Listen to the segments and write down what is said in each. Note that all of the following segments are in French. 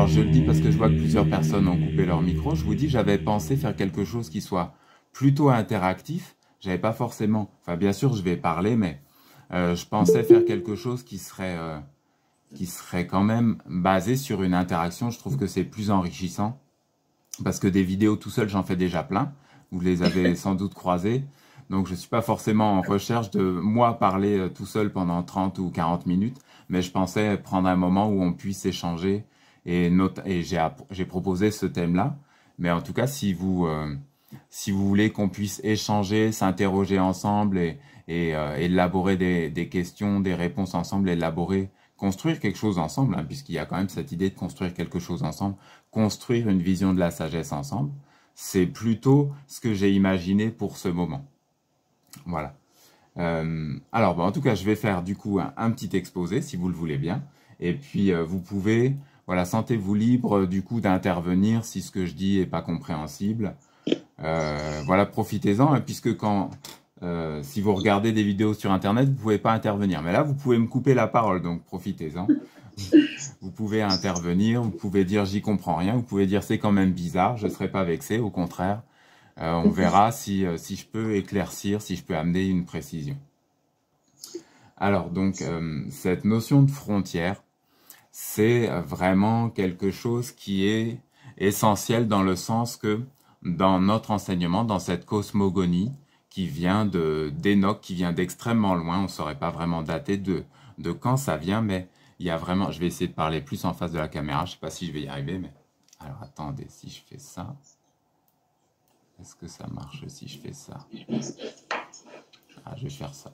je le dis parce que je vois que plusieurs personnes ont coupé leur micro. Je vous dis, j'avais pensé faire quelque chose qui soit plutôt interactif. J'avais pas forcément, enfin bien sûr je vais parler, mais je pensais faire quelque chose qui serait quand même basé sur une interaction. Je trouve que c'est plus enrichissant parce que des vidéos tout seul, j'en fais déjà plein. Vous les avez sans doute croisées. Donc je suis pas forcément en recherche de moi parler tout seul pendant 30 ou 40 minutes, mais je pensais prendre un moment où on puisse échanger et j'ai proposé ce thème-là. Mais en tout cas, si vous voulez qu'on puisse échanger, s'interroger ensemble et élaborer des questions, des réponses ensemble, élaborer, construire quelque chose ensemble, hein, puisqu'il y a quand même cette idée de construire quelque chose ensemble, construire une vision de la sagesse ensemble, c'est plutôt ce que j'ai imaginé pour ce moment. Voilà. Alors, bon, en tout cas, je vais faire du coup un petit exposé, si vous le voulez bien. Et puis, vous pouvez, voilà, sentez-vous libre du coup d'intervenir si ce que je dis est pas compréhensible. Voilà, profitez-en, hein, puisque si vous regardez des vidéos sur Internet, vous pouvez pas intervenir. Mais là, vous pouvez me couper la parole, donc profitez-en. Vous pouvez intervenir, vous pouvez dire j'y comprends rien, vous pouvez dire c'est quand même bizarre, je ne serai pas vexé, au contraire. On verra si je peux éclaircir, si je peux amener une précision. Alors donc, cette notion de frontière, c'est vraiment quelque chose qui est essentiel dans le sens que dans notre enseignement, dans cette cosmogonie qui vient d'Enoch, qui vient d'extrêmement loin, on ne saurait pas vraiment dater de quand ça vient, mais il y a vraiment, je vais essayer de parler plus en face de la caméra, je ne sais pas si je vais y arriver, mais alors attendez, si je fais ça, est-ce que ça marche si je fais ça? Ah, je vais faire ça.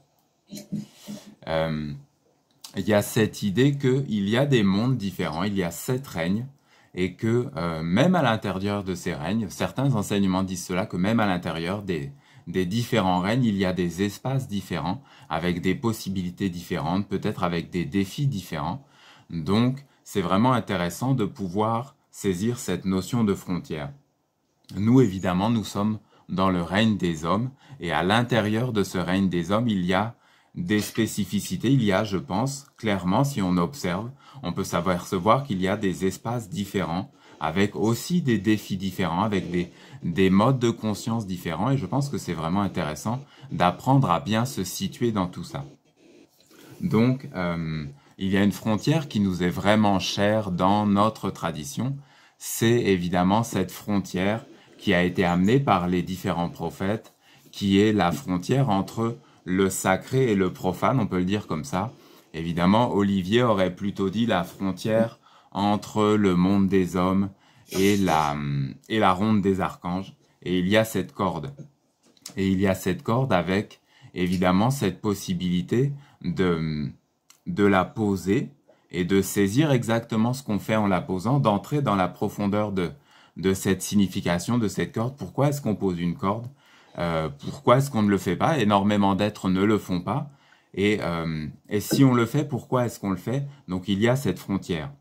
Il y a cette idée qu'il y a des mondes différents, il y a 7 règnes, et que même à l'intérieur de ces règnes, certains enseignements disent cela, que même à l'intérieur des différents règnes, il y a des espaces différents, avec des possibilités différentes, peut-être avec des défis différents. Donc, c'est vraiment intéressant de pouvoir saisir cette notion de frontière. Nous, évidemment, nous sommes dans le règne des hommes, et à l'intérieur de ce règne des hommes, il y a des spécificités, il y a, je pense, clairement, si on observe, on peut s'apercevoir qu'il y a des espaces différents, avec aussi des défis différents, avec des modes de conscience différents, et je pense que c'est vraiment intéressant d'apprendre à bien se situer dans tout ça. Donc, il y a une frontière qui nous est vraiment chère dans notre tradition, c'est évidemment cette frontière qui a été amenée par les différents prophètes, qui est la frontière entre le sacré et le profane, on peut le dire comme ça. Évidemment, Olivier aurait plutôt dit la frontière entre le monde des hommes et la ronde des archanges. Et il y a cette corde. Et il y a cette corde avec, évidemment, cette possibilité de la poser et de saisir exactement ce qu'on fait en la posant, d'entrer dans la profondeur de cette signification, de cette corde. Pourquoi est-ce qu'on pose une corde? Pourquoi est-ce qu'on ne le fait pas? Énormément d'êtres ne le font pas. Et si on le fait, pourquoi est-ce qu'on le fait? Donc il y a cette frontière.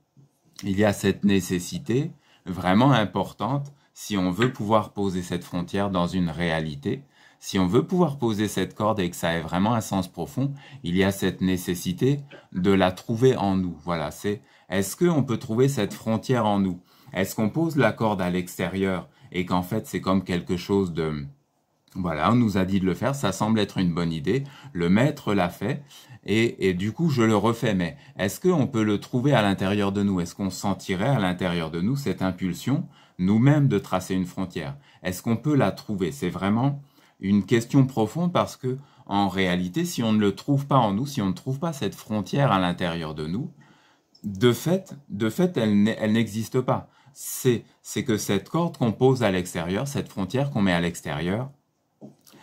Il y a cette nécessité vraiment importante si on veut pouvoir poser cette frontière dans une réalité. Si on veut pouvoir poser cette corde et que ça ait vraiment un sens profond, il y a cette nécessité de la trouver en nous. Voilà, est-ce qu'on peut trouver cette frontière en nous? Est-ce qu'on pose la corde à l'extérieur et qu'en fait c'est comme quelque chose de... Voilà, on nous a dit de le faire, ça semble être une bonne idée, le maître l'a fait, et du coup je le refais, mais est-ce qu'on peut le trouver à l'intérieur de nous? Est-ce qu'on sentirait à l'intérieur de nous cette impulsion, nous-mêmes, de tracer une frontière? Est-ce qu'on peut la trouver? C'est vraiment une question profonde parce que, en réalité, si on ne le trouve pas en nous, si on ne trouve pas cette frontière à l'intérieur de nous, de fait, elle n'existe pas. C'est que cette corde qu'on pose à l'extérieur, cette frontière qu'on met à l'extérieur,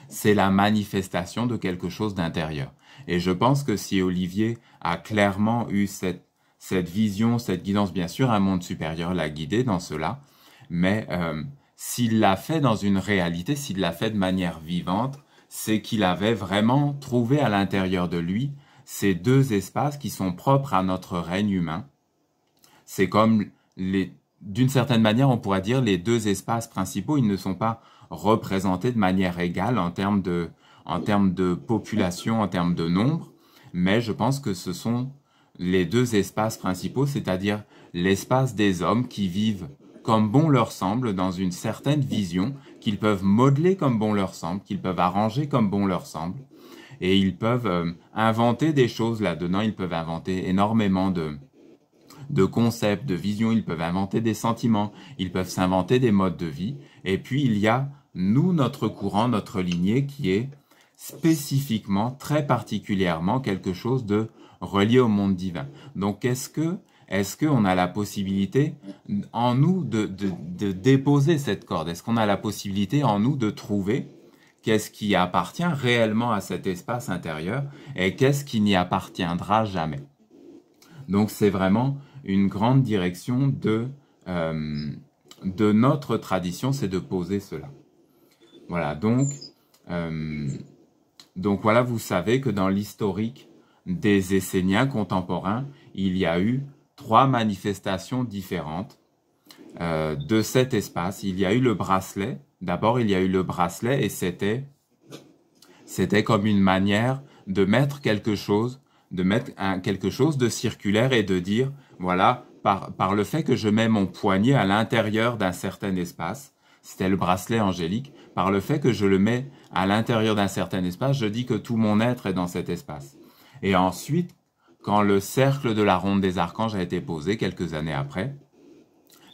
c'est la manifestation de quelque chose d'intérieur. Et je pense que si Olivier a clairement eu cette vision, cette guidance, bien sûr, un monde supérieur l'a guidé dans cela, mais s'il l'a fait dans une réalité, s'il l'a fait de manière vivante, c'est qu'il avait vraiment trouvé à l'intérieur de lui ces 2 espaces qui sont propres à notre règne humain. C'est comme, d'une certaine manière, on pourrait dire les 2 espaces principaux, ils ne sont pas représentés de manière égale en termes de population, en termes de nombre, mais je pense que ce sont les 2 espaces principaux, c'est-à-dire l'espace des hommes qui vivent comme bon leur semble, dans une certaine vision, qu'ils peuvent modeler comme bon leur semble, qu'ils peuvent arranger comme bon leur semble, et ils peuvent inventer des choses là-dedans, ils peuvent inventer énormément de concepts, de visions, ils peuvent inventer des sentiments, ils peuvent s'inventer des modes de vie, et puis il y a, nous, notre courant, notre lignée, qui est spécifiquement, très particulièrement, quelque chose de relié au monde divin. Donc est-ce qu'on a la possibilité en nous de déposer cette corde? Est-ce qu'on a la possibilité en nous de trouver qu'est-ce qui appartient réellement à cet espace intérieur et qu'est-ce qui n'y appartiendra jamais? Donc c'est vraiment une grande direction de notre tradition, c'est de poser cela. Voilà, donc voilà, vous savez que dans l'historique des Esséniens contemporains, il y a eu 3 manifestations différentes de cet espace. Il y a eu le bracelet. D'abord, il y a eu le bracelet et c'était comme une manière de mettre quelque chose, quelque chose de circulaire et de dire, voilà, par le fait que je mets mon poignet à l'intérieur d'un certain espace, c'était le bracelet angélique, par le fait que je le mets à l'intérieur d'un certain espace, je dis que tout mon être est dans cet espace. Et ensuite, quand le cercle de la ronde des archanges a été posé quelques années après,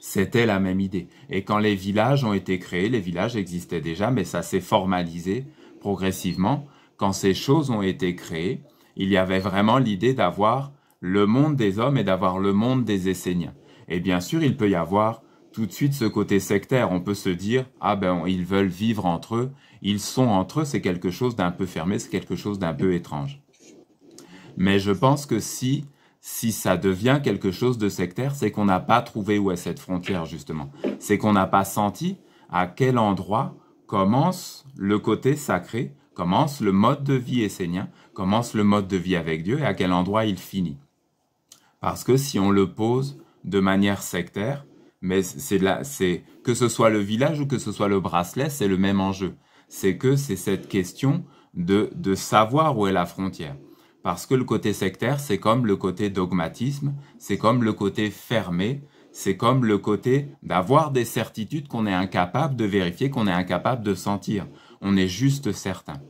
c'était la même idée. Et quand les villages ont été créés, les villages existaient déjà, mais ça s'est formalisé progressivement. Quand ces choses ont été créées, il y avait vraiment l'idée d'avoir le monde des hommes et d'avoir le monde des Esséniens. Et bien sûr, il peut y avoir tout de suite ce côté sectaire. On peut se dire, ah ben, ils veulent vivre entre eux, ils sont entre eux, c'est quelque chose d'un peu fermé, c'est quelque chose d'un peu étrange. Mais je pense que si ça devient quelque chose de sectaire, c'est qu'on n'a pas trouvé où est cette frontière, justement. C'est qu'on n'a pas senti à quel endroit commence le côté sacré, commence le mode de vie essénien, commence le mode de vie avec Dieu et à quel endroit il finit. Parce que si on le pose de manière sectaire, mais c'est que ce soit le village ou que ce soit le bracelet, c'est le même enjeu. C'est que c'est cette question de savoir où est la frontière. Parce que le côté sectaire, c'est comme le côté dogmatisme, c'est comme le côté fermé, c'est comme le côté d'avoir des certitudes qu'on est incapable de vérifier, qu'on est incapable de sentir. On est juste certain.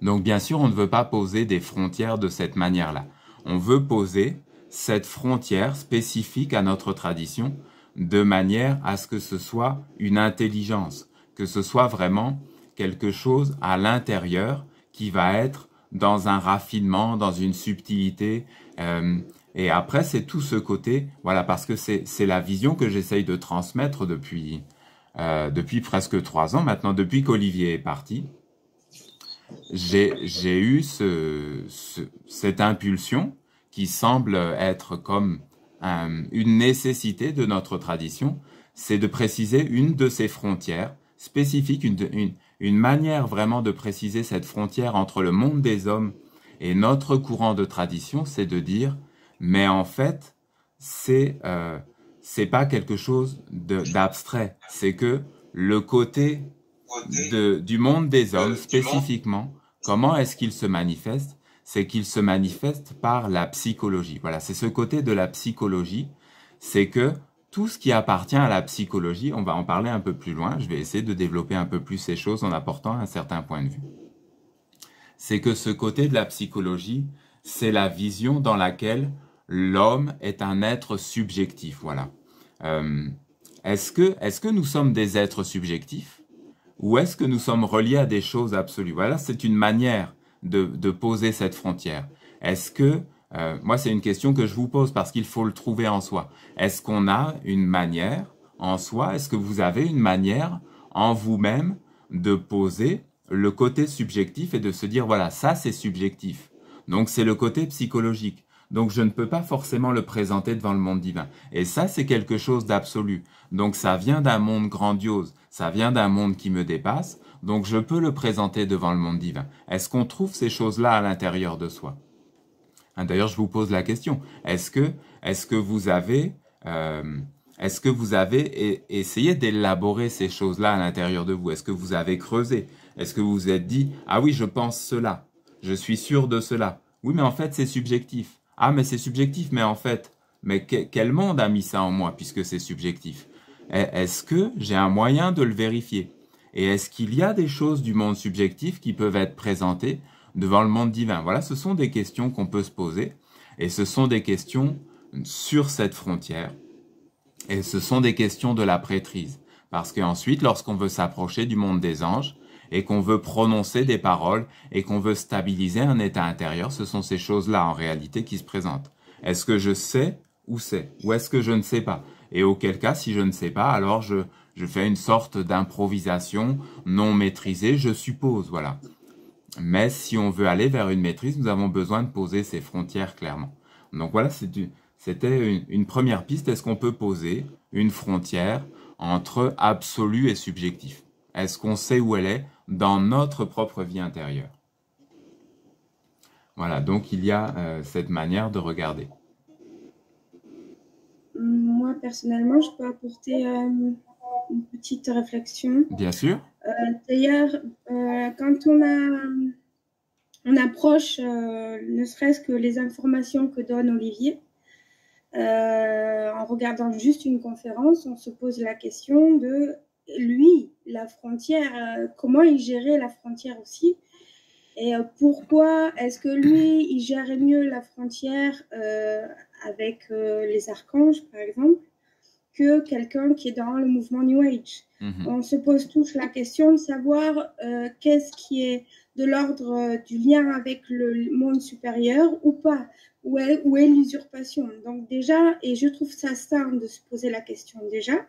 Donc bien sûr, on ne veut pas poser des frontières de cette manière-là. On veut poser cette frontière spécifique à notre tradition de manière à ce que ce soit une intelligence, que ce soit vraiment quelque chose à l'intérieur qui va être dans un raffinement, dans une subtilité. Et après, c'est tout ce côté, voilà, parce que c'est la vision que j'essaye de transmettre depuis presque 3 ans maintenant, depuis qu'Olivier est parti. J'ai eu cette impulsion qui semble être comme une nécessité de notre tradition, c'est de préciser une de ces frontières spécifiques, une manière vraiment de préciser cette frontière entre le monde des hommes et notre courant de tradition, c'est de dire, mais en fait, c'est pas quelque chose d'abstrait, c'est que le côté du monde des hommes spécifiquement, comment est-ce qu'il se manifeste? C'est qu'il se manifeste par la psychologie. Voilà, c'est ce côté de la psychologie, c'est que tout ce qui appartient à la psychologie, on va en parler un peu plus loin, je vais essayer de développer un peu plus ces choses en apportant un certain point de vue. C'est que ce côté de la psychologie, c'est la vision dans laquelle l'homme est un être subjectif. Voilà. Est-ce que nous sommes des êtres subjectifs ou est-ce que nous sommes reliés à des choses absolues? Voilà, c'est une manière de poser cette frontière. Est-ce que moi, c'est une question que je vous pose parce qu'il faut le trouver en soi. Est-ce qu'on a une manière en soi? Est-ce que vous avez une manière en vous-même de poser le côté subjectif et de se dire, voilà, ça c'est subjectif. Donc c'est le côté psychologique. Donc je ne peux pas forcément le présenter devant le monde divin. Et ça, c'est quelque chose d'absolu. Donc ça vient d'un monde grandiose, ça vient d'un monde qui me dépasse. Donc je peux le présenter devant le monde divin. Est-ce qu'on trouve ces choses-là à l'intérieur de soi? D'ailleurs, je vous pose la question. Est-ce que vous avez essayé d'élaborer ces choses-là à l'intérieur de vous? Est-ce que vous avez creusé? Est-ce que vous vous êtes dit, ah oui, je pense cela, je suis sûr de cela. Oui, mais en fait, c'est subjectif. Ah, mais c'est subjectif, mais en fait, mais quel monde a mis ça en moi puisque c'est subjectif? Est-ce que j'ai un moyen de le vérifier? Et est-ce qu'il y a des choses du monde subjectif qui peuvent être présentées devant le monde divin? Voilà, ce sont des questions qu'on peut se poser et ce sont des questions sur cette frontière et ce sont des questions de la prêtrise. Parce qu'ensuite, lorsqu'on veut s'approcher du monde des anges et qu'on veut prononcer des paroles et qu'on veut stabiliser un état intérieur, ce sont ces choses-là en réalité qui se présentent. Est-ce que je sais où c'est? Ou est-ce que je ne sais pas? Et auquel cas, si je ne sais pas, alors je fais une sorte d'improvisation non maîtrisée, je suppose, voilà. Mais si on veut aller vers une maîtrise, nous avons besoin de poser ces frontières clairement. Donc voilà, c'était une première piste. Est-ce qu'on peut poser une frontière entre absolu et subjectif? Est-ce qu'on sait où elle est dans notre propre vie intérieure? Voilà, donc il y a cette manière de regarder. Moi, personnellement, je peux apporter une petite réflexion. Bien sûr. D'ailleurs, quand on approche ne serait-ce que les informations que donne Olivier, en regardant juste une conférence, on se pose la question de lui, la frontière, comment il gérait la frontière aussi. Et pourquoi est-ce que lui, il gérait mieux la frontière avec les archanges, par exemple, que quelqu'un qui est dans le mouvement New Age? On se pose tous la question de savoir qu'est-ce qui est de l'ordre du lien avec le monde supérieur ou pas, où est l'usurpation. Donc déjà, et je trouve ça sain de se poser la question déjà.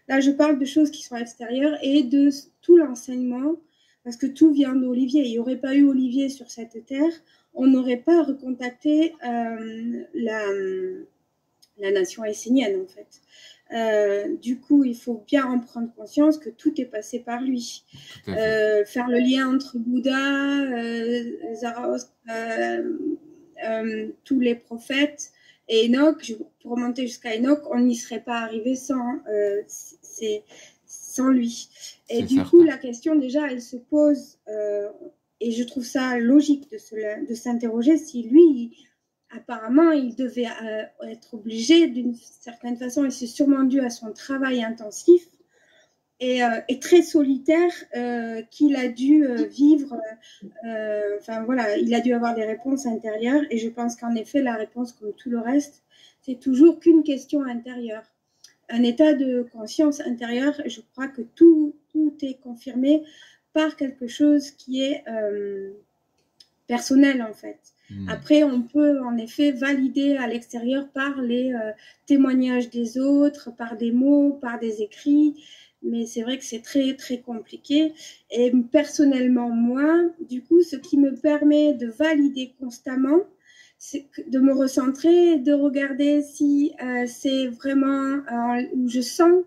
Là, je parle de choses qui sont extérieures et de tout l'enseignement, parce que tout vient d'Olivier. Il n'y aurait pas eu Olivier sur cette terre, on n'aurait pas recontacté la nation essénienne, en fait. Du coup, il faut bien en prendre conscience que tout est passé par lui. Faire le lien entre Bouddha, Zarathustre, tous les prophètes et Enoch, pour remonter jusqu'à Enoch, on n'y serait pas arrivé sans lui. Et du coup, la question déjà, elle se pose, et je trouve ça logique de s'interroger si lui, apparemment, il devait être obligé d'une certaine façon, et c'est sûrement dû à son travail intensif et très solitaire qu'il a dû vivre. Enfin voilà, il a dû avoir des réponses intérieures et je pense qu'en effet, la réponse, comme tout le reste, c'est toujours qu'une question intérieure. Un état de conscience intérieure, je crois que tout est confirmé par quelque chose qui est personnel en fait. Après, on peut en effet valider à l'extérieur par les témoignages des autres, par des mots, par des écrits, mais c'est vrai que c'est très très compliqué. Et personnellement, moi, du coup, ce qui me permet de valider constamment, c'est de me recentrer, de regarder si c'est vraiment où je sens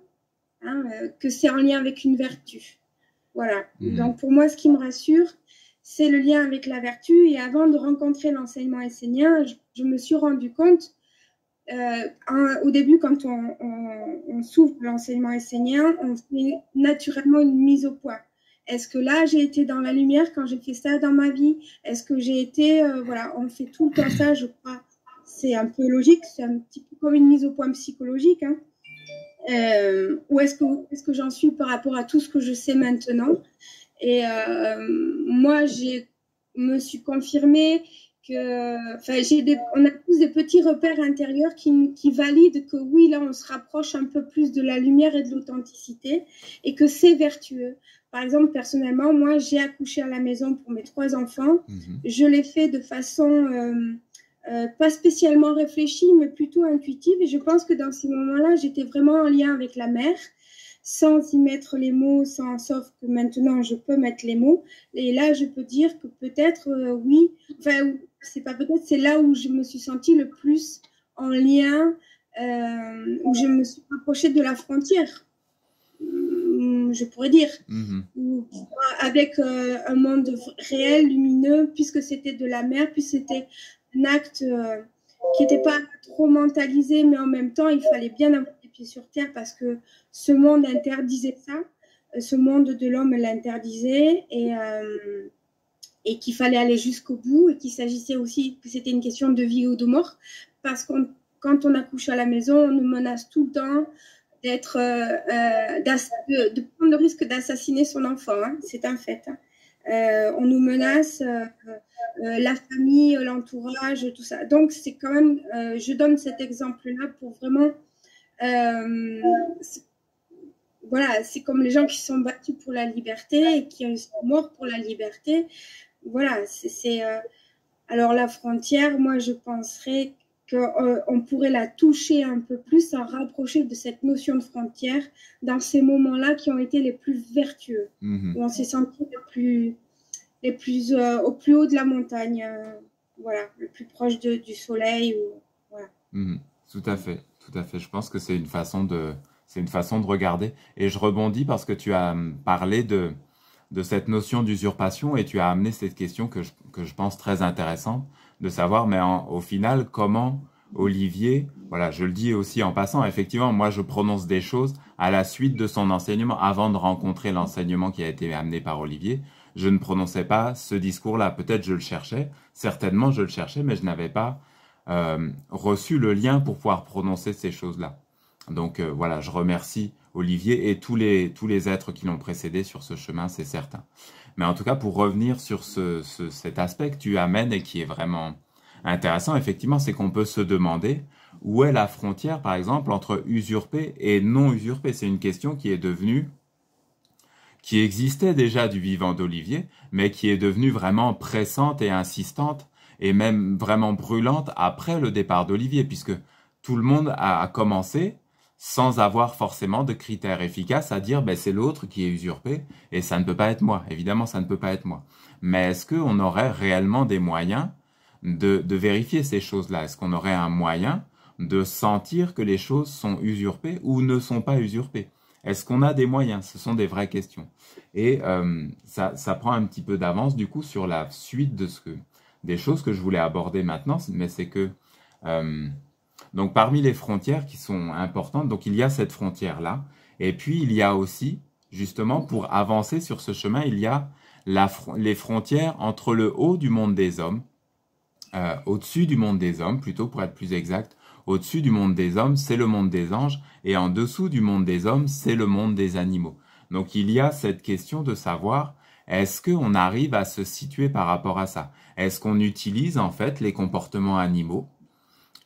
que c'est en lien avec une vertu. Voilà. Donc pour moi, ce qui me rassure, c'est le lien avec la vertu. Et avant de rencontrer l'enseignement essénien, je me suis rendu compte, au début, quand on s'ouvre l'enseignement essénien, on fait naturellement une mise au point. Est-ce que là, j'ai été dans la lumière quand j'ai fait ça dans ma vie? Est-ce que j'ai été... voilà, on fait tout le temps ça, je crois. C'est un peu logique, c'est un petit peu comme une mise au point psychologique. Où est-ce que j'en suis par rapport à tout ce que je sais maintenant? Et moi, me suis confirmée que, on a tous des petits repères intérieurs qui valident que oui, là, on se rapproche un peu plus de la lumière et de l'authenticité et que c'est vertueux. Par exemple, personnellement, moi, j'ai accouché à la maison pour mes 3 enfants. Je l'ai fait de façon pas spécialement réfléchie, mais plutôt intuitive. Et je pense que dans ces moments-là, j'étais vraiment en lien avec la mère, sans y mettre les mots, sauf que maintenant, je peux mettre les mots. Et là, je peux dire que peut-être, oui, enfin, c'est pas peut-être, c'est là où je me suis sentie le plus en lien, où je me suis rapprochée de la frontière, je pourrais dire, avec un monde réel, lumineux, puisque c'était de la mer, puis c'était un acte qui n'était pas trop mentalisé, mais en même temps, il fallait bien avoir les pieds sur terre parce que ce monde interdisait ça, ce monde de l'homme l'interdisait et qu'il fallait aller jusqu'au bout et qu'il s'agissait aussi que c'était une question de vie ou de mort parce qu'on quand on accouche à la maison, on nous menace tout le temps de prendre le risque d'assassiner son enfant. Hein, c'est un fait. Hein. On nous menace, la famille, l'entourage, tout ça. Donc, c'est quand même, je donne cet exemple-là pour vraiment, voilà, c'est comme les gens qui sont battus pour la liberté et qui sont morts pour la liberté. Voilà, alors la frontière, moi, je penserais qu'on pourrait la toucher un peu plus, s'en rapprocher de cette notion de frontière dans ces moments-là qui ont été les plus vertueux, où on s'est senti au plus haut de la montagne, voilà, le plus proche du soleil. Voilà. Tout à fait, tout à fait. Je pense que c'est une façon de regarder. Et je rebondis parce que tu as parlé de cette notion d'usurpation et tu as amené cette question que je pense très intéressante, de savoir, mais au final, comment Olivier, voilà, je le dis aussi en passant, effectivement, moi je prononce des choses à la suite de son enseignement, avant de rencontrer l'enseignement qui a été amené par Olivier, je ne prononçais pas ce discours-là. Peut-être je le cherchais, certainement je le cherchais, mais je n'avais pas reçu le lien pour pouvoir prononcer ces choses-là. Donc voilà, je remercie Olivier et tous les êtres qui l'ont précédé sur ce chemin, c'est certain. Mais en tout cas, pour revenir sur cet aspect que tu amènes et qui est vraiment intéressant, effectivement, c'est qu'on peut se demander où est la frontière, par exemple, entre usurpé et non usurpé. C'est une question qui existait déjà du vivant d'Olivier, mais qui est devenue vraiment pressante et insistante, et même vraiment brûlante après le départ d'Olivier, puisque tout le monde a commencé sans avoir forcément de critères efficaces à dire ben, c'est l'autre qui est usurpé et ça ne peut pas être moi. Évidemment, ça ne peut pas être moi. Mais est-ce qu'on aurait réellement des moyens de vérifier ces choses-là? Est-ce qu'on aurait un moyen de sentir que les choses sont usurpées ou ne sont pas usurpées? Est-ce qu'on a des moyens? Ce sont des vraies questions. Et ça prend un petit peu d'avance du coup sur la suite des choses que je voulais aborder maintenant, mais c'est que donc parmi les frontières qui sont importantes, donc il y a cette frontière-là, et puis il y a aussi, justement pour avancer sur ce chemin, il y a les frontières entre le haut du monde des hommes, au-dessus du monde des hommes, plutôt pour être plus exact, au-dessus du monde des hommes, c'est le monde des anges, et en dessous du monde des hommes, c'est le monde des animaux. Donc il y a cette question de savoir, est-ce qu'on arrive à se situer par rapport à ça? Est-ce qu'on utilise en fait les comportements animaux?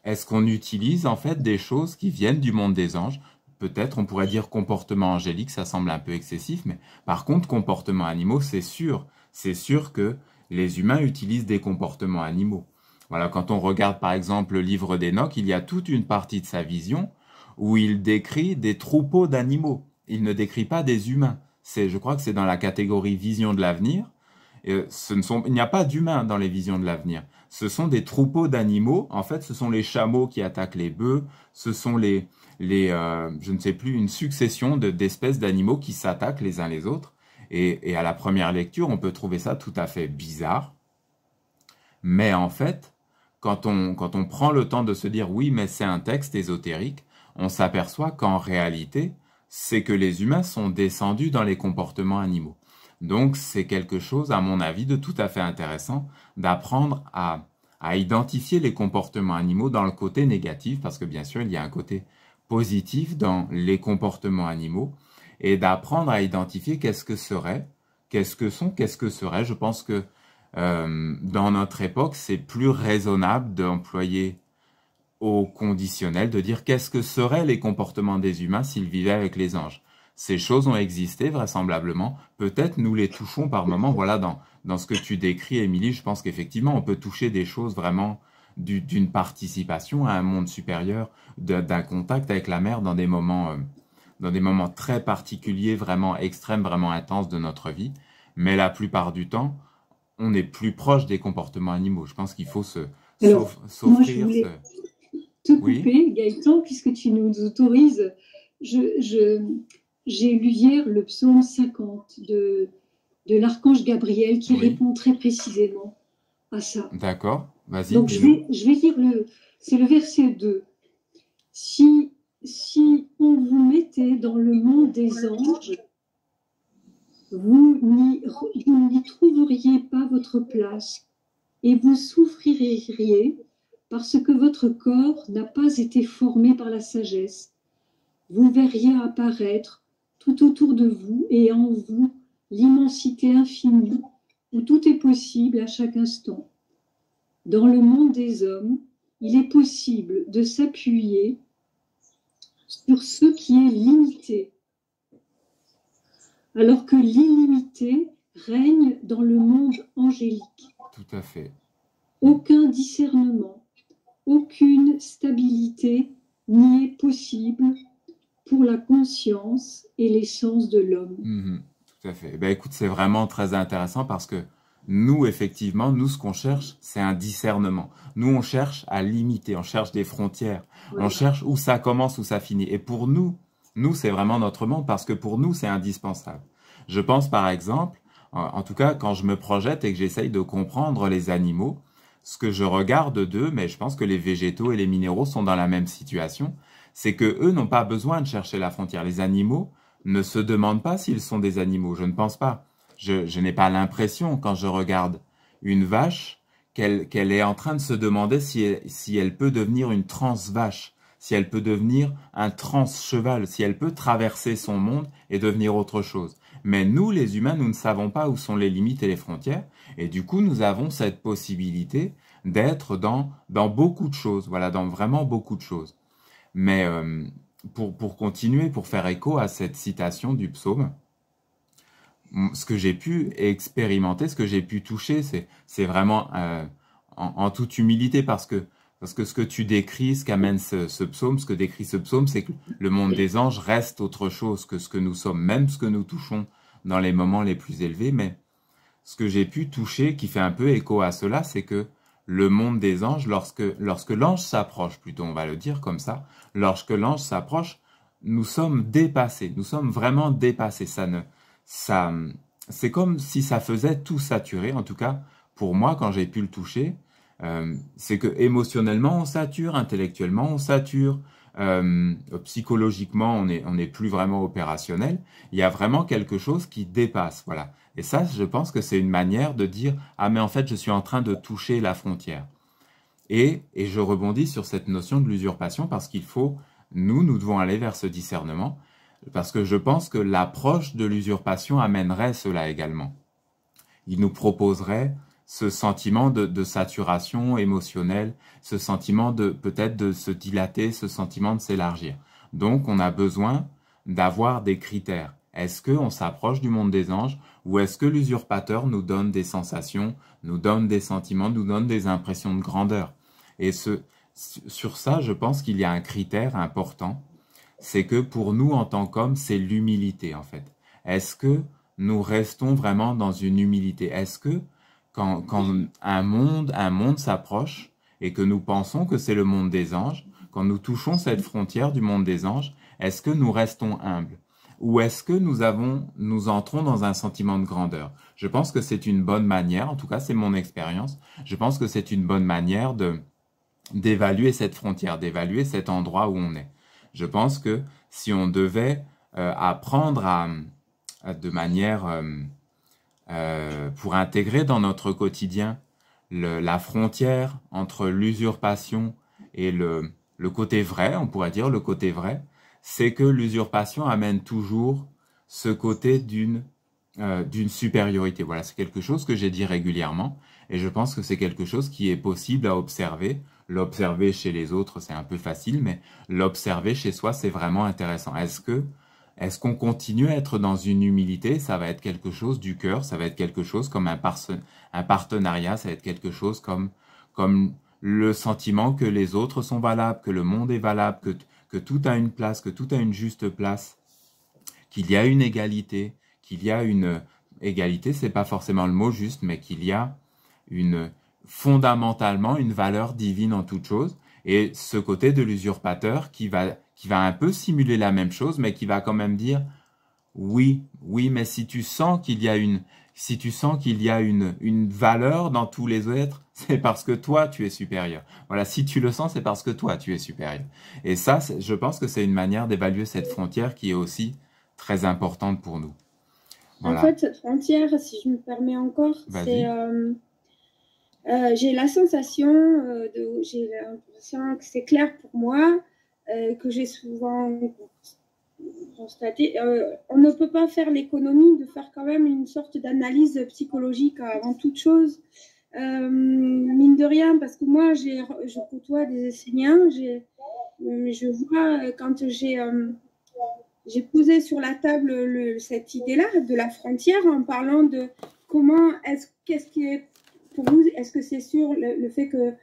Est-ce qu'on utilise en fait des choses qui viennent du monde des anges? Peut-être on pourrait dire comportement angélique, ça semble un peu excessif, mais par contre comportements animaux, c'est sûr. C'est sûr que les humains utilisent des comportements animaux. Voilà, quand on regarde par exemple le livre d'Enoch, il y a toute une partie de sa vision où il décrit des troupeaux d'animaux. Il ne décrit pas des humains. Je crois que c'est dans la catégorie vision de l'avenir. Il n'y a pas d'humains dans les visions de l'avenir. Ce sont des troupeaux d'animaux. En fait, ce sont les chameaux qui attaquent les bœufs. Ce sont je ne sais plus, une succession d'espèces d'animaux qui s'attaquent les uns les autres. Et à la première lecture, on peut trouver ça tout à fait bizarre. Mais en fait, quand on prend le temps de se dire oui, mais c'est un texte ésotérique, on s'aperçoit qu'en réalité, c'est que les humains sont descendus dans les comportements animaux. Donc c'est quelque chose, à mon avis, de tout à fait intéressant d'apprendre à identifier les comportements animaux dans le côté négatif, parce que bien sûr, il y a un côté positif dans les comportements animaux, et d'apprendre à identifier qu'est-ce que serait, qu'est-ce que sont, qu'est-ce que serait. Je pense que dans notre époque, c'est plus raisonnable d'employer au conditionnel, de dire qu'est-ce que seraient les comportements des humains s'ils vivaient avec les anges. Ces choses ont existé vraisemblablement, peut-être nous les touchons par moments, voilà, dans ce que tu décris, Émilie, je pense qu'effectivement on peut toucher des choses vraiment d'une participation à un monde supérieur, d'un contact avec la mer dans des moments très particuliers, vraiment extrêmes, vraiment intenses de notre vie, mais la plupart du temps, on est plus proche des comportements animaux. Je pense qu'il faut Alors, moi, je voulais te couper, oui. Gaëtan, puisque tu nous autorises. J'ai lu hier le psaume 50 de l'archange Gabriel qui répond très précisément à ça. D'accord, vas-y. Donc, je vais lire c'est le verset 2. Si on vous mettait dans le monde des anges, vous n'y trouveriez pas votre place et vous souffririez parce que votre corps n'a pas été formé par la sagesse. Vous verriez apparaître tout autour de vous et en vous l'immensité infinie où tout est possible à chaque instant. Dans le monde des hommes, il est possible de s'appuyer sur ce qui est limité, alors que l'illimité règne dans le monde angélique. Tout à fait. Aucun discernement, aucune stabilité n'y est possible pour la conscience et l'essence de l'homme. Tout à fait. Ben, écoute, c'est vraiment très intéressant parce que nous, effectivement, nous, ce qu'on cherche, c'est un discernement. Nous, on cherche à limiter, on cherche des frontières, on cherche où ça commence, où ça finit. Et pour nous, c'est vraiment notre monde parce que pour nous, c'est indispensable. Je pense, par exemple, en tout cas, quand je me projette et que j'essaye de comprendre les animaux, ce que je regarde d'eux, mais je pense que les végétaux et les minéraux sont dans la même situation, c'est que eux n'ont pas besoin de chercher la frontière. Les animaux ne se demandent pas s'ils sont des animaux, je ne pense pas. Je n'ai pas l'impression, quand je regarde une vache, qu'elle est en train de se demander si elle peut devenir une trans-vache, si elle peut devenir un trans-cheval, si elle peut traverser son monde et devenir autre chose. Mais nous, les humains, nous ne savons pas où sont les limites et les frontières, et du coup, nous avons cette possibilité d'être dans beaucoup de choses, voilà, dans vraiment beaucoup de choses. Mais pour continuer, pour faire écho à cette citation du psaume, ce que j'ai pu expérimenter, ce que j'ai pu toucher, c'est vraiment en toute humilité parce que ce que tu décris, ce qu'amène ce psaume, ce que décrit ce psaume, c'est que le monde des anges reste autre chose que ce que nous sommes, même ce que nous touchons dans les moments les plus élevés. Mais ce que j'ai pu toucher, qui fait un peu écho à cela, c'est que le monde des anges, lorsque l'ange s'approche, plutôt on va le dire comme ça, lorsque l'ange s'approche, nous sommes dépassés, nous sommes vraiment dépassés. C'est comme si ça faisait tout saturer. En tout cas, pour moi, quand j'ai pu le toucher, c'est que émotionnellement on sature, intellectuellement on sature, psychologiquement on n'est plus vraiment opérationnel. Il y a vraiment quelque chose qui dépasse, voilà. Et ça, je pense que c'est une manière de dire ah mais en fait je suis en train de toucher la frontière. Et je rebondis sur cette notion de l'usurpation parce qu'il faut, nous devons aller vers ce discernement. Parce que je pense que l'approche de l'usurpation amènerait cela également. Il nous proposerait ce sentiment de saturation émotionnelle, ce sentiment peut-être de se dilater, ce sentiment de s'élargir. Donc on a besoin d'avoir des critères. Est-ce qu'on s'approche du monde des anges ou est-ce que l'usurpateur nous donne des sensations, nous donne des sentiments, nous donne des impressions de grandeur? Et sur ça, je pense qu'il y a un critère important. C'est que pour nous, en tant qu'hommes, c'est l'humilité, en fait. Est-ce que nous restons vraiment dans une humilité? Est-ce que quand un monde s'approche et que nous pensons que c'est le monde des anges, quand nous touchons cette frontière du monde des anges, est-ce que nous restons humbles? Ou est-ce que nous entrons dans un sentiment de grandeur? Je pense que c'est une bonne manière, en tout cas c'est mon expérience, je pense que c'est une bonne manière d'évaluer cette frontière, d'évaluer cet endroit où on est. Je pense que si on devait apprendre de manière pour intégrer dans notre quotidien la frontière entre l'usurpation et le côté vrai, on pourrait dire le côté vrai, c'est que l'usurpation amène toujours ce côté d'une supériorité. Voilà, c'est quelque chose que j'ai dit régulièrement et je pense que c'est quelque chose qui est possible à observer. L'observer chez les autres, c'est un peu facile, mais l'observer chez soi, c'est vraiment intéressant. Est-ce qu'on continue à être dans une humilité? Ça va être quelque chose du cœur, ça va être quelque chose comme un partenariat, ça va être quelque chose comme le sentiment que les autres sont valables, que le monde est valable, que tout a une place, que tout a une juste place, qu'il y a une égalité, qu'il y a une égalité, c'est pas forcément le mot juste, mais qu'il y a fondamentalement une valeur divine en toute chose, et ce côté de l'usurpateur qui va un peu simuler la même chose, mais qui va quand même dire oui, mais si tu sens qu'il y a une valeur dans tous les êtres, c'est parce que toi tu es supérieur. Voilà, si tu le sens, c'est parce que toi tu es supérieur. Et ça, je pense que c'est une manière d'évaluer cette frontière qui est aussi très importante pour nous. Voilà. En fait, cette frontière, si je me permets encore, c'est J'ai l'impression que c'est clair pour moi, que j'ai souvent constaté. On ne peut pas faire l'économie de faire quand même une sorte d'analyse psychologique avant toute chose. Mine de rien, parce que moi, je côtoie des Esséniens, je vois quand j'ai posé sur la table cette idée-là de la frontière en parlant de comment qu'est-ce qui est pour vous, est-ce que c'est sûr le fait que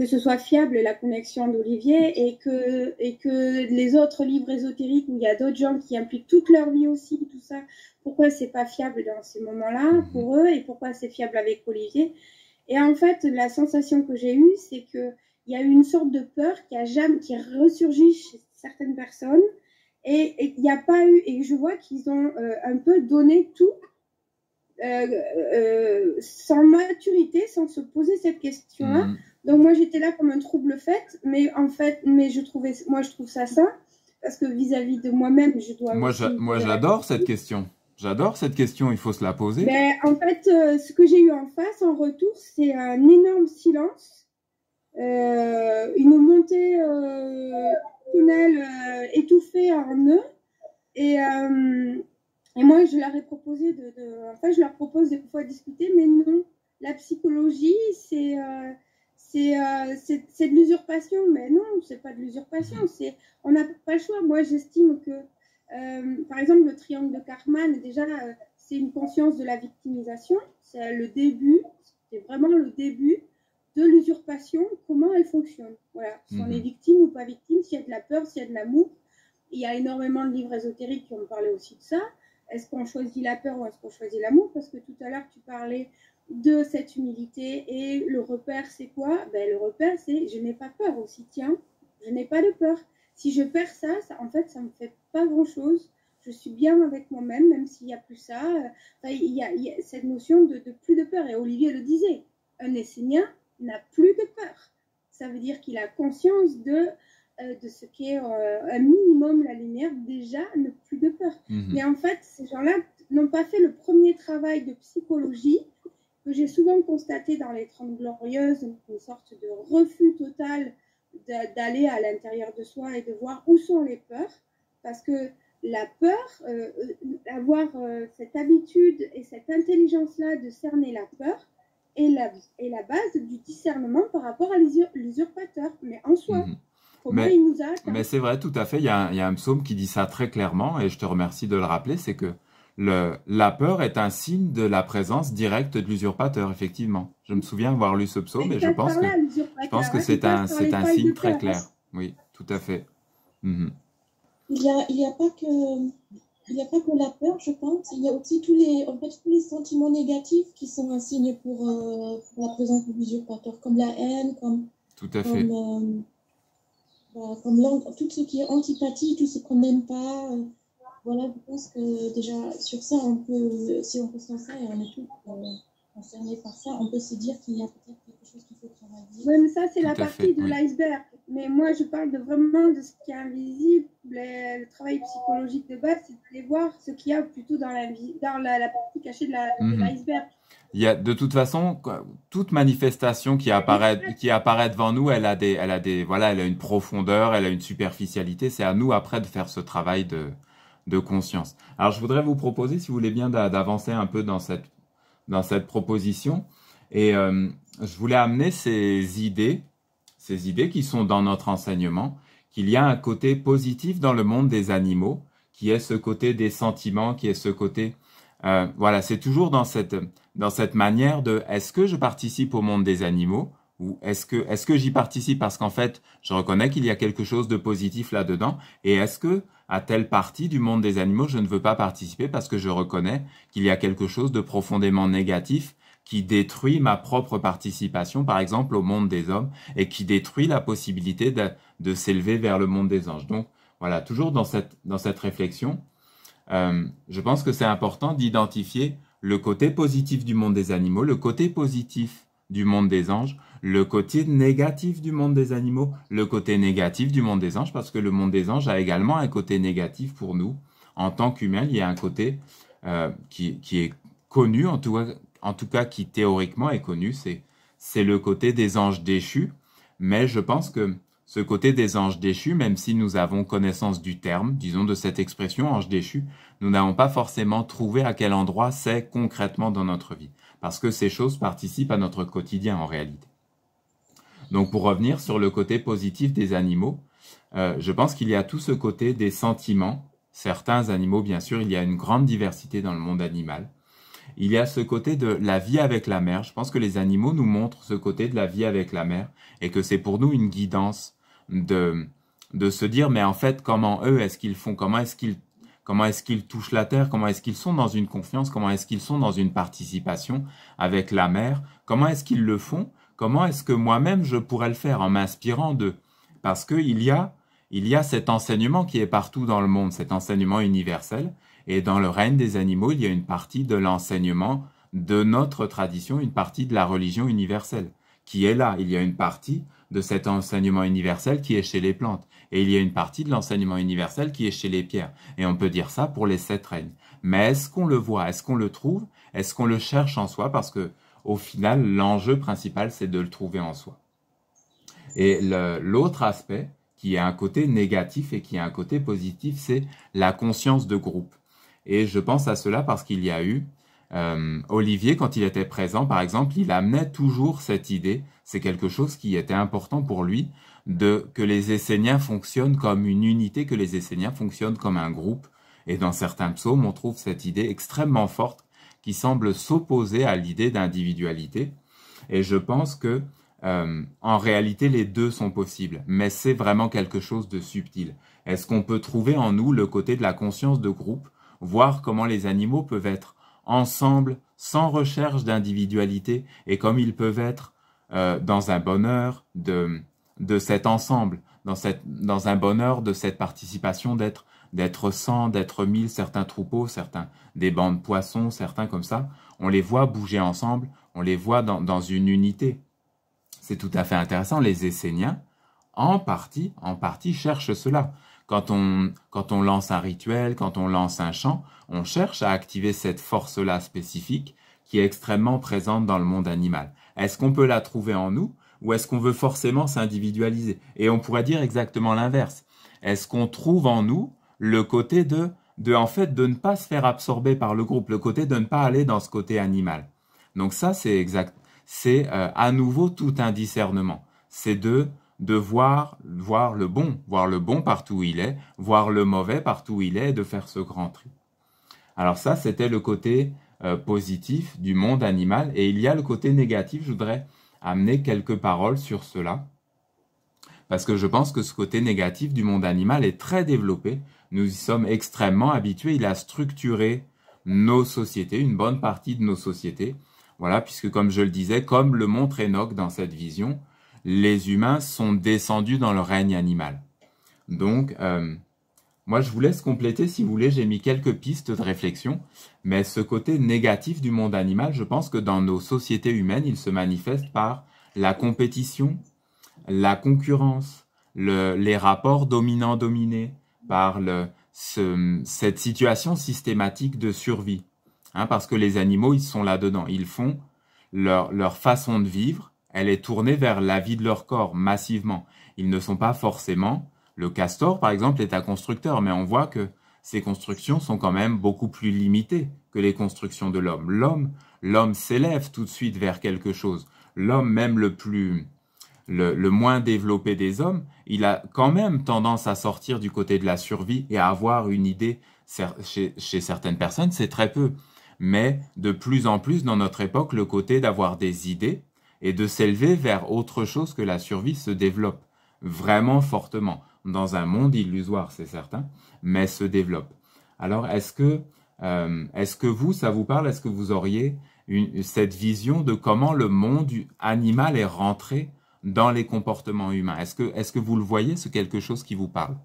ce soit fiable la connexion d'Olivier et que les autres livres ésotériques où il y a d'autres gens qui impliquent toute leur vie aussi, tout ça, pourquoi c'est pas fiable dans ces moments-là pour eux et pourquoi c'est fiable avec Olivier. Et en fait, la sensation que j'ai eue, c'est qu'il y a eu une sorte de peur qui ressurgit chez certaines personnes et il n'y a pas eu, et je vois qu'ils ont un peu donné tout sans maturité, sans se poser cette question-là. Donc moi j'étais là comme un trouble fait, mais en fait, je trouve ça sain parce que vis-à-vis de moi-même, je dois. Moi j'adore cette question. J'adore cette question. Il faut se la poser. Mais en fait, ce que j'ai eu en face, en retour, c'est un énorme silence, une montée tunnel étouffée en eux, et moi, je leur ai proposé je leur propose des fois de discuter, mais non, la psychologie, c'est de l'usurpation. Mais non, c'est pas de l'usurpation. On n'a pas le choix. Moi, j'estime que, par exemple, le triangle de Karman, déjà, c'est une conscience de la victimisation. C'est le début, c'est vraiment le début de l'usurpation, comment elle fonctionne. Voilà, si on est victime ou pas victime, s'il y a de la peur, s'il y a de l'amour. Il y a énormément de livres ésotériques qui ont parlé aussi de ça. Est-ce qu'on choisit la peur ou est-ce qu'on choisit l'amour? Parce que tout à l'heure, tu parlais de cette humilité et le repère, c'est quoi? Le repère, c'est je n'ai pas peur aussi. Tiens, je n'ai pas de peur. Si je perds ça, en fait, ça ne me fait pas grand-chose. Je suis bien avec moi-même, même s'il n'y a plus ça. Il y a cette notion de plus de peur. Et Olivier le disait, un Essénien n'a plus de peur. Ça veut dire qu'il a conscience de ce qu'est un minimum la lumière, déjà ne plus de peur. Mais en fait, ces gens-là n'ont pas fait le premier travail de psychologie que j'ai souvent constaté dans les 30 Glorieuses, une sorte de refus total d'aller à l'intérieur de soi et de voir où sont les peurs, parce que la peur, avoir cette habitude et cette intelligence-là de cerner la peur est la base du discernement par rapport à l'usurpateur, mais en soi. Mais c'est vrai, tout à fait. Il y a un psaume qui dit ça très clairement, et je te remercie de le rappeler, c'est que la peur est un signe de la présence directe de l'usurpateur, effectivement. Je me souviens avoir lu ce psaume, et je pense que c'est un signe très clair. Oui, tout à fait. Il n'y a pas que la peur, je pense. Il y a aussi tous les sentiments négatifs qui sont un signe pour la présence de l'usurpateur, comme la haine, tout à fait. Comme tout ce qui est antipathie, tout ce qu'on n'aime pas. Voilà, je pense que déjà sur ça, si on ressent ça et on est tous concernés par ça, on peut se dire qu'il y a peut-être quelque chose qu'il faut travailler. Oui, mais ça, c'est la partie de l'iceberg. Mais moi, je parle vraiment de ce qui est invisible. Le travail psychologique de base, c'est d'aller voir ce qu'il y a plutôt dans la partie cachée de l'iceberg. Il y a, de toute façon, toute manifestation qui apparaît devant nous, elle a une profondeur, elle a une superficialité. C'est à nous après de faire ce travail de conscience. Alors, je voudrais vous proposer, si vous voulez bien, d'avancer un peu dans cette proposition. Et je voulais amener ces idées qui sont dans notre enseignement, qu'il y a un côté positif dans le monde des animaux, qui est ce côté des sentiments, qui est ce côté... c'est toujours dans cette manière de est-ce que je participe au monde des animaux ou est-ce que j'y participe parce qu'en fait je reconnais qu'il y a quelque chose de positif là-dedans et est-ce que à telle partie du monde des animaux je ne veux pas participer parce que je reconnais qu'il y a quelque chose de profondément négatif qui détruit ma propre participation par exemple au monde des hommes et qui détruit la possibilité de s'élever vers le monde des anges. Donc voilà, toujours dans cette réflexion. Je pense que c'est important d'identifier le côté positif du monde des animaux, le côté positif du monde des anges, le côté négatif du monde des animaux, le côté négatif du monde des anges, parce que le monde des anges a également un côté négatif pour nous. En tant qu'humains, il y a un côté qui est connu, en en tout cas qui théoriquement est connu, c'est le côté des anges déchus. Mais je pense que ce côté des anges déchus, même si nous avons connaissance du terme, disons de cette expression ange déchu, nous n'avons pas forcément trouvé à quel endroit c'est concrètement dans notre vie. Parce que ces choses participent à notre quotidien en réalité. Donc pour revenir sur le côté positif des animaux, je pense qu'il y a tout ce côté des sentiments. Certains animaux, bien sûr, il y a une grande diversité dans le monde animal. Il y a ce côté de la vie avec la mer. Je pense que les animaux nous montrent ce côté de la vie avec la mer et que c'est pour nous une guidance de se dire, mais en fait, comment eux, est-ce qu'ils font, comment est-ce qu'ils touchent la terre, comment est-ce qu'ils sont dans une confiance, comment est-ce qu'ils sont dans une participation avec la mer, comment est-ce qu'ils le font, comment est-ce que moi-même je pourrais le faire en m'inspirant d'eux. Parce qu'il y a cet enseignement qui est partout dans le monde, cet enseignement universel, et dans le règne des animaux, il y a une partie de l'enseignement de notre tradition, une partie de la religion universelle qui est là. Il y a une partie de cet enseignement universel qui est chez les plantes. Et il y a une partie de l'enseignement universel qui est chez les pierres. Et on peut dire ça pour les 7 règnes. Mais est-ce qu'on le voit? Est-ce qu'on le trouve? Est-ce qu'on le cherche en soi? Parce que au final, l'enjeu principal, c'est de le trouver en soi. Et l'autre aspect, qui a un côté négatif et qui a un côté positif, c'est la conscience de groupe. Et je pense à cela parce qu'il y a eu Olivier, quand il était présent, par exemple, il amenait toujours cette idée, c'est quelque chose qui était important pour lui, que les Esséniens fonctionnent comme une unité, que les Esséniens fonctionnent comme un groupe. Et dans certains psaumes, on trouve cette idée extrêmement forte qui semble s'opposer à l'idée d'individualité. Et je pense que en réalité, les deux sont possibles, mais c'est vraiment quelque chose de subtil. Est-ce qu'on peut trouver en nous le côté de la conscience de groupe, voir comment les animaux peuvent être ensemble, sans recherche d'individualité, et comme ils peuvent être dans un bonheur de cet ensemble, dans un bonheur de cette participation d'être 100, d'être 1000, certains troupeaux, certains des bancs de poissons, certains comme ça, on les voit bouger ensemble, on les voit dans une unité. C'est tout à fait intéressant. Les Esséniens, en partie, cherchent cela. Quand on lance un rituel, quand on lance un chant, on cherche à activer cette force-là spécifique qui est extrêmement présente dans le monde animal. Est-ce qu'on peut la trouver en nous ou est-ce qu'on veut forcément s'individualiser? Et on pourrait dire exactement l'inverse. Est-ce qu'on trouve en nous le côté de ne pas se faire absorber par le groupe, le côté de ne pas aller dans ce côté animal? Donc ça, c'est exact. C'est à nouveau tout un discernement. C'est de voir le bon partout où il est, voir le mauvais partout où il est et de faire ce grand tri. Alors ça, c'était le côté positif du monde animal. Et il y a le côté négatif. Je voudrais amener quelques paroles sur cela. Parce que je pense que ce côté négatif du monde animal est très développé. Nous y sommes extrêmement habitués. Il a structuré nos sociétés, une bonne partie de nos sociétés. Voilà, puisque comme je le disais, comme le montre Enoch dans cette vision, les humains sont descendus dans le règne animal. Donc, moi je vous laisse compléter si vous voulez, j'ai mis quelques pistes de réflexion, mais ce côté négatif du monde animal, je pense que dans nos sociétés humaines, il se manifeste par la compétition, la concurrence, les rapports dominant-dominé, par cette situation systématique de survie. Parce que les animaux, ils sont là-dedans. Ils font leur façon de vivre, elle est tournée vers la vie de leur corps, massivement. Ils ne sont pas forcément... Le castor, par exemple, est un constructeur, mais on voit que ces constructions sont quand même beaucoup plus limitées que les constructions de l'homme. L'homme s'élève tout de suite vers quelque chose. L'homme, même le moins développé des hommes, il a quand même tendance à sortir du côté de la survie et à avoir une idée. Chez certaines personnes, c'est très peu. Mais de plus en plus dans notre époque, le côté d'avoir des idées et de s'élever vers autre chose que la survie se développe vraiment fortement. Dans un monde illusoire, c'est certain, mais se développe. Alors, est-ce que vous, ça vous parle? Est-ce que vous auriez cette vision de comment le monde animal est rentré dans les comportements humains? Est-ce que vous le voyez, c'est quelque chose qui vous parle?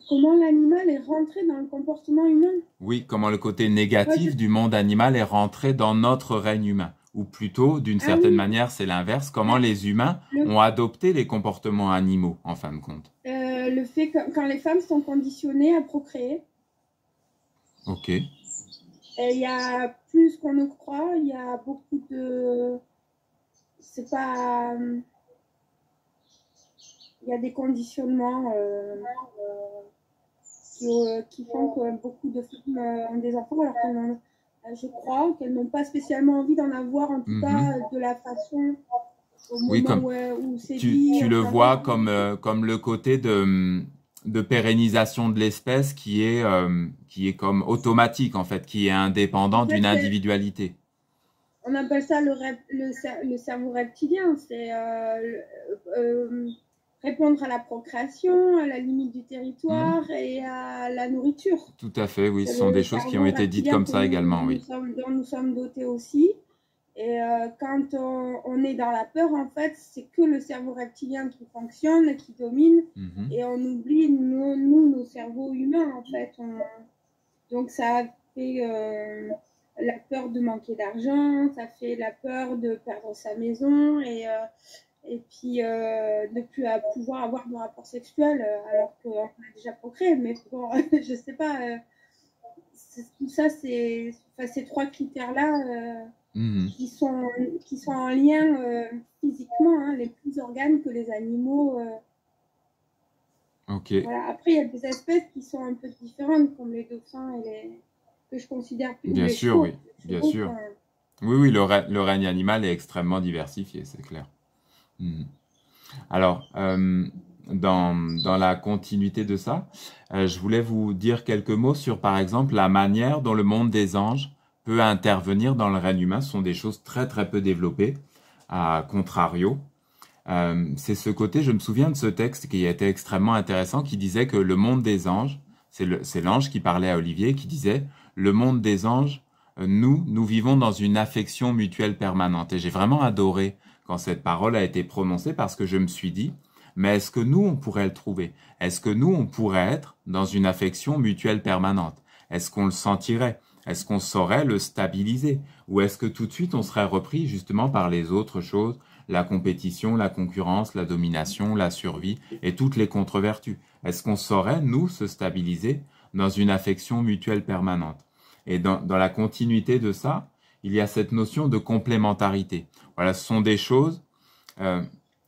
Comment l'animal est rentré dans le comportement humain? Oui, comment le côté négatif du monde animal est rentré dans notre règne humain. Ou plutôt, d'une certaine manière, c'est l'inverse. Comment les humains ont adopté les comportements animaux, en fin de compte? Le fait que quand les femmes sont conditionnées à procréer. Ok. Et il y a plus qu'on ne croit, il y a beaucoup de... C'est pas... Il y a des conditionnements qui font que beaucoup de femmes ont des enfants alors je crois qu'elles n'ont pas spécialement envie d'en avoir, en tout cas de la façon au Oui, moment comme où c'est dit. tu le vois comme le côté de pérennisation de l'espèce qui est comme automatique en fait, qui est indépendant En fait, d'une individualité. on appelle ça le cerveau reptilien. C'est répondre à la procréation, à la limite du territoire et à la nourriture. Tout à fait, oui, ce C'est sont des le choses qui ont cerveau été dites reptilien comme ça également, oui. dont nous sommes dotés aussi. Et quand on est dans la peur, en fait, c'est que le cerveau reptilien qui fonctionne, qui domine, et on oublie, nos cerveaux humains, en fait. Donc, ça fait la peur de manquer d'argent, ça fait la peur de perdre sa maison, et puis de ne plus pouvoir avoir de rapport sexuel alors qu'on a déjà procréé. Mais bon, je sais pas, tout ça, ces trois critères-là qui sont en lien physiquement, hein, les plus organes que les animaux. Ok. Voilà. Après, il y a des espèces qui sont un peu différentes, comme les dauphins que je considère plus. Bien Les sûr, chevaux. oui, bien sûr. Oui, le règne animal est extrêmement diversifié, c'est clair. Alors, dans la continuité de ça, je voulais vous dire quelques mots sur, par exemple, la manière dont le monde des anges peut intervenir dans le règne humain. Ce sont des choses très, très peu développées, à contrario. C'est ce côté, je me souviens de ce texte qui était extrêmement intéressant, qui disait que le monde des anges, c'est l'ange qui parlait à Olivier, qui disait, le monde des anges, nous vivons dans une affection mutuelle permanente. Et j'ai vraiment adoré quand cette parole a été prononcée parce que je me suis dit, mais est-ce que nous, on pourrait le trouver? Est-ce que nous, on pourrait être dans une affection mutuelle permanente? Est-ce qu'on le sentirait? Est-ce qu'on saurait le stabiliser? Ou est-ce que tout de suite, on serait repris justement par les autres choses, la compétition, la concurrence, la domination, la survie et toutes les contre-vertus? Est-ce qu'on saurait, nous, se stabiliser dans une affection mutuelle permanente? Et dans la continuité de ça, il y a cette notion de complémentarité. Voilà, ce sont des choses...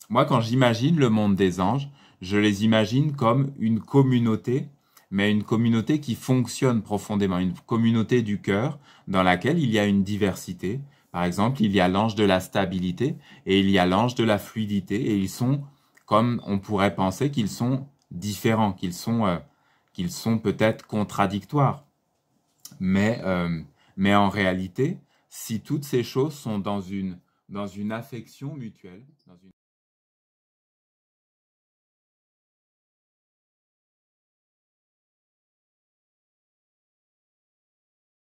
moi, quand j'imagine le monde des anges, je les imagine comme une communauté, mais une communauté qui fonctionne profondément, une communauté du cœur dans laquelle il y a une diversité. Par exemple, il y a l'ange de la stabilité et il y a l'ange de la fluidité et ils sont, comme on pourrait penser, qu'ils sont différents, qu'ils sont peut-être contradictoires. Mais en réalité, si toutes ces choses sont dans une affection mutuelle, dans une